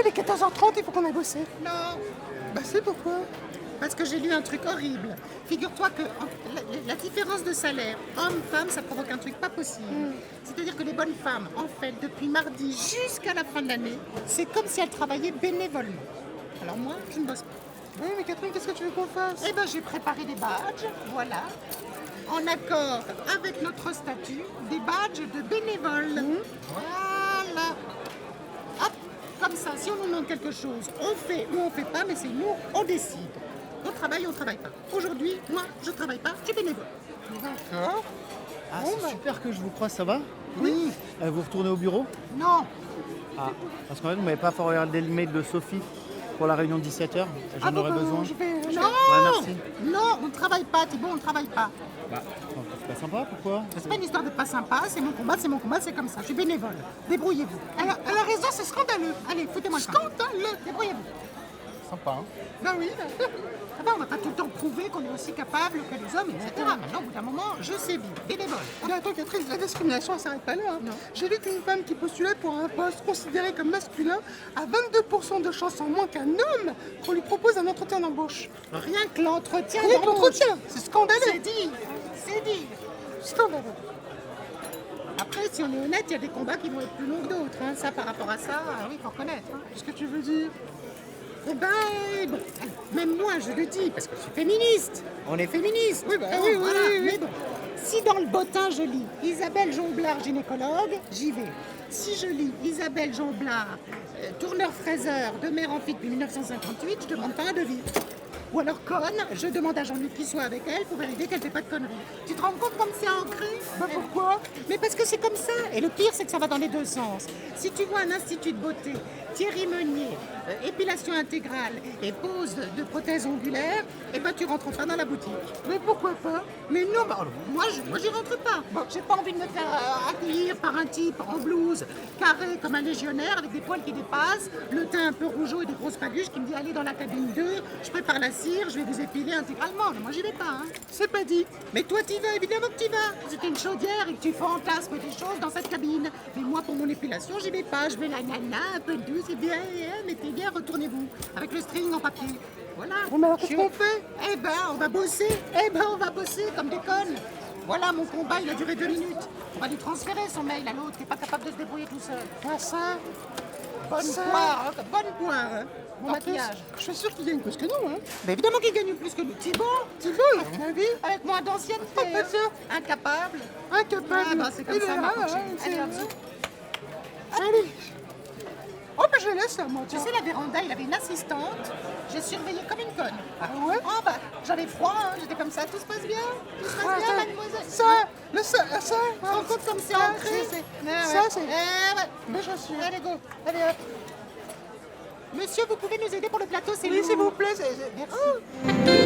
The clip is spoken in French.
il est 14h30, il faut qu'on aille bosser. Non, Bah c'est pourquoi? parce que j'ai lu un truc horrible. Figure-toi que la différence de salaire homme-femme, ça provoque un truc pas possible. C'est-à-dire que les bonnes femmes, en fait, depuis mardi jusqu'à la fin de l'année, c'est comme si elles travaillaient bénévolement. Alors moi, je ne bosse pas. Oui, mais Catherine, qu'est-ce que tu veux qu'on fasse? Eh ben, j'ai préparé des badges, voilà, en accord avec notre statut, des badges de bénévoles. Voilà. Hop, comme ça, si on nous demande quelque chose, on fait ou on fait pas, mais c'est nous, on décide. On travaille pas. Aujourd'hui, moi, je travaille pas, je suis bénévole. D'accord. Ah, Bon, c'est bah. super que je vous croise, ça va? Oui. Vous retournez au bureau? Non. Ah, parce qu'en fait, vous m'avez pas forwardé le mail de Sophie pour la réunion de 17h. J'en aurais besoin. Je vais... Non. Ouais, merci. Non, on ne travaille pas, Thibaut, on ne travaille pas. Bah, c'est pas sympa, pourquoi? C'est pas une histoire de pas sympa, c'est mon combat, c'est comme ça. Je suis bénévole. Débrouillez-vous. Elle a raison, c'est scandaleux. Allez, foutez-moi le camp. Scandaleux. Débrouillez-vous. Sympa, hein? Ben oui. Ah ben, on va pas tout le temps prouver qu'on est aussi capable que les hommes, etc. Maintenant, au bout d'un moment, je sais vivre. Bénévole. Mais attends, Catherine, la discrimination, elle s'arrête pas là. Hein. Non. J'ai lu qu'une femme qui postulait pour un poste considéré comme masculin a 22% de chance en moins qu'un homme qu'on lui propose un entretien d'embauche. Rien que l'entretien. Rien que d'embauche. l'entretien, c'est scandaleux. C'est dit. C'est dit. Scandaleux. Après, si on est honnête, il y a des combats qui vont être plus longs que d'autres. Hein. Ça, par rapport à ça, oui, il faut reconnaître. Hein. Qu'est-ce que tu veux dire? Eh ben, bon, même moi je le dis, parce que je suis féministe. On est féministe. Oui, bah Bon, oui, voilà. oui. Mais bon, si dans le bottin je lis Isabelle Jonglard, gynécologue, j'y vais. Si je lis Isabelle Jonglard, tourneur-fraiseur de mère en fille depuis 1958, je demande pas un devis. Ou alors conne, je demande à Jean-Luc qu'il soit avec elle pour valider qu'elle fait pas de conneries. Tu te rends compte comme c'est ancré? Bah pourquoi? Mais parce que c'est comme ça. Et le pire, c'est que ça va dans les deux sens. Si tu vois un institut de beauté, Thierry Meunier, épilation intégrale et pose de prothèses ongulaires, eh ben tu rentres pas dans la boutique. Mais pourquoi pas? Mais non, bah, moi j'y rentre pas. Bon, j'ai pas envie de me faire accueillir par un type en blouse, carré comme un légionnaire, avec des poils qui dépassent, le teint un peu rougeau et des grosses paluches, qui me dit allez dans la cabine 2, je prépare la cire, je vais vous épiler intégralement. Mais moi j'y vais pas, hein. C'est pas dit. Mais toi t'y vas, évidemment que t'y vas. C'est une chaudière et que tu fantasmes des choses dans cette cabine. Mais moi pour mon épilation, j'y vais pas. Je vais la nana, un peu douce, et bien, mettez bien, retournez-vous. Avec le string en papier. Voilà. Bon, mais alors qu'est-ce qu'on fait? Eh ben, on va bosser. On va bosser comme des connes. Voilà, mon combat, il a duré 2 minutes. On va lui transférer son mail à l'autre qui n'est pas capable de se débrouiller tout seul. Ah ça? Bonne Ça. poire, hein, bonne poire. Hein. Mon En plus, maquillage. je suis sûr qu'il gagne plus que nous, hein. Mais évidemment qu'il gagne plus que nous. Thibaut, À mon avis, avec moins d'ancienneté. Ah, hein. ça. Incapable. incapable. Ah, bah, c'est comme Il ça, est ma là, cochine. hein, Allez, c'est- en dessous. Allez. Oh, bah je laisse là, moi, Tu tiens. sais, la véranda, il avait une assistante. J'ai surveillé comme une conne. Ah ouais? Oh, bah, j'avais froid, hein. J'étais comme ça. Tout se passe bien. Tout se passe Ah, bien, ça, mademoiselle. ça, Tu te rends compte comme c'est ancré? ça, c'est- ouais. Mais je suis... Allez, go. Allez, hop. Monsieur, vous pouvez nous aider pour le plateau, c'est Oui, lourd. s'il vous plaît, merci.